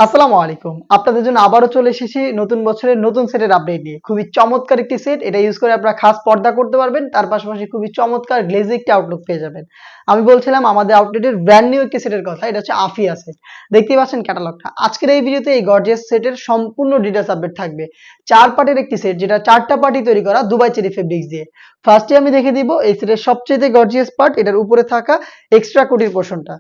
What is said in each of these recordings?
আসসালামু আলাইকুম। আপনাদের জন্য আবারও চলে এসেছি নতুন বছরের নতুন সেটের আপডেট নিয়ে। খুবই চমৎকার একটি সেট। এটা ইউজ করে আপনারা খাস পর্দা করতে পারবেন। তার পাশাপাশি খুবই চমৎকার গ্লেজি একটি আউটলুক পেয়ে যাবেন। আমি বলছিলাম আমাদের আউটলেটের ব্র্যান্ড নিউ একটি সেটের কথা। এটা হচ্ছে আফিয়া সেট। দেখতেই পাচ্ছেন ক্যাটালগটা। আজকের এই ভিডিওতে এই গর্জিয়াস সেটের সম্পূর্ণ ডিটেইলস আপডেট থাকবে। ৪ পার্টের একটি সেট যেটা ৪ টা পার্টি তৈরি করা দুবাই চেরি ফেব্রিক্স দিয়ে। ফার্স্টে আমি দেখিয়ে দিব এই সেটের সবচেয়ে গর্জিয়াস পার্ট এটার উপরে থাকা এক্সট্রা কোটির পোরশনটা।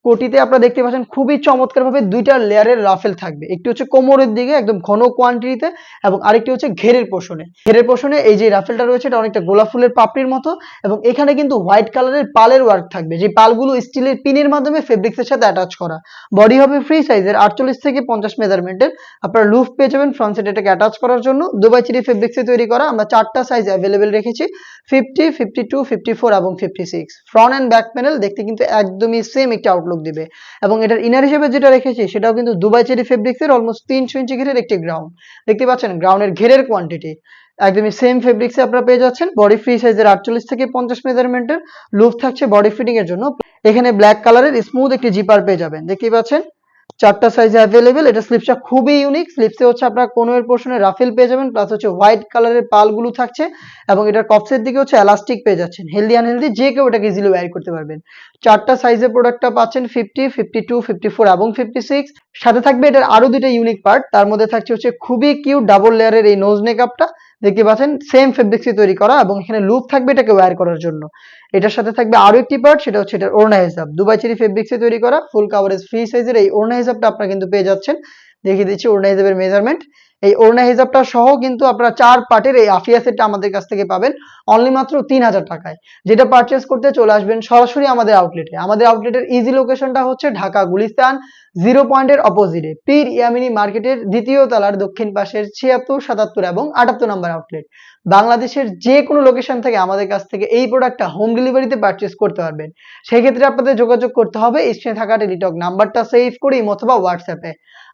কোটিতে আপনারা দেখতে পাচ্ছেন খুবই চমৎকারভাবে ২ টা লেয়ারের রাফেল থাকবে। একটি হচ্ছে কোমরের দিকে একদম ঘন কোয়ান্টিটিতে এবং আরেকটি হচ্ছে ঘেরের পোরশনে। ঘেরের পোরশনে এই যে রাফেলটা রয়েছে এটা অনেকটা গোলাপ ফুলের পাপড়ির মতো এবং এখানে কিন্তু হোয়াইট কালারের পালের ওয়ার্ক থাকবে। যে পালগুলো স্টিলের পিনের মাধ্যমে ফেব্রিক্সের সাথে অ্যাটাচ করা। বডি হবে ফ্রি সাইজের ৪৮ থেকে ৫০ মেজারমেন্টের। আপনারা লুফ পেয়ে যাবেন ফ্রন্ট সাইডে এটাকে অ্যাটাচ করার জন্য। দুবাই চেরি ফেব্রিক্সে তৈরি করা। আমরা ৪ টা সাইজ অ্যাভেলেবেল রেখেছি 50, 52, 54 এবং 56। ফ্রন্ট অ্যান্ড ব্যাক প্যানেল দেখতে কিন্তু একদমই সেম একটা আউটলুক দিবে। এবং এটার ইনার হিসেবে যেটা রেখেছি সেটাও কিন্তু দুবাই চেরি ফেব্রিক্সের অলমোস্ট ৩০০ ইঞ্চি ঘেরের একটি গ্রাউন্ড। দেখতে পাচ্ছেন গ্রাউন্ডের ঘেরের কোয়ান্টিটি একদমই সেম ফেব্রিক্সে আপনারা পেয়ে যাচ্ছেন। বডি ফ্রি সাইজের ৪৮ থেকে ৫০ মেজারমেন্টের। লুপ থাকছে বডি ফিটিং এর জন্য। এখানে ব্ল্যাক কালারের স্মুথ একটি জিপার পেয়ে যাবেন। দেখতেই পাচ্ছেন ৪ টা সাইজে অ্যাভেলেবেল। এটা স্লিপসটা খুবই ইউনিক। স্লিপসে হচ্ছে আপনারা কোনোর পোরশনে রাফেল পেয়ে যাবেন প্লাস হচ্ছে হোয়াইট কালারের পালগুলো থাকছে এবং এটার কপসের দিকে হচ্ছে এলাস্টিক পেয়ে যাচ্ছেন। হেলদি আনহেলদি যে কেউ এটাকে ইজিলি ওয়্যার করতে পারবেন। ৪ টা সাইজের প্রোডাক্টটা পাচ্ছেন 50, 52, 54 এবং 56। সাথে থাকবে এটার আরো ২ টা ইউনিক পার্ট। তার মধ্যে থাকছে হচ্ছে খুবই কিউট ডাবল লেয়ারের এই নোজ মেকআপটা। দেখতে পাচ্ছেন সেম ফেব্রিক্সে তৈরি করা এবং এখানে লুপ থাকবে এটাকে ওয়্যার করার জন্য। এটার সাথে থাকবে আরো একটি পার্ট সেটা হচ্ছে এটার ওড়না হিজাব। দুবাই চেরি ফেব্রিক্সে তৈরি করা ফুল কাভারেজ ফ্রি সাইজের এই ওড়না হিজাবটা আপনারা কিন্তু পেয়ে যাচ্ছেন। দেখিয়ে দিচ্ছি ওড়না হিজাবের মেজারমেন্ট। এই ওড়না হিজাবটা সহ কিন্তু আপনারা ৪ পার্টের এই আফিয়া সেটটা আমাদের কাছ থেকে পাবেন অনলি মাত্র ৩০০০ টাকায়। যেটা পারচেজ করতে চলে আসবেন সরাসরি আমাদের আউটলেটে। আমাদের আউটলেটের ইজি লোকেশনটা হচ্ছে ঢাকা গুলিস্তান 0 পয়েন্টের অপোজিটে পীর ইয়ামিনী মার্কেটের ২য় তলার দক্ষিণ পাশের ৭৬, ৭৭ এবং ৭৮ নম্বর আউটলেট। বাংলাদেশের যে কোনো লোকেশন থেকে আমাদের কাছ থেকে এই প্রোডাক্টটা হোম ডেলিভারিতে পারচেজ করতে পারবেন। সেক্ষেত্রে আপনাদের যোগাযোগ করতে হবে স্ক্রিনে থাকা টেলিটক নাম্বারটা সেভ করে অথবা হোয়াটসঅ্যাপে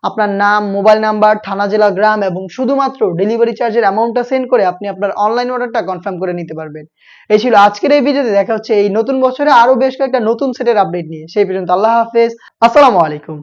আপনার নাম, মোবাইল নাম্বার, থানা, জেলা, গ্রাম এবং শুধুমাত্র ডেলিভারি চার্জের অ্যামাউন্টটা সেন্ড করে আপনি আপনার অনলাইন অর্ডারটা কনফার্ম করে নিতে পারবেন। এই ছিল আজকের এই ভিডিওতে। দেখা হচ্ছে এই নতুন বছরে আরো বেশ কয়েকটা নতুন সেটের আপডেট নিয়ে। সেই পর্যন্ত আল্লাহ হাফেজ। আসসালামু আলাইকুম।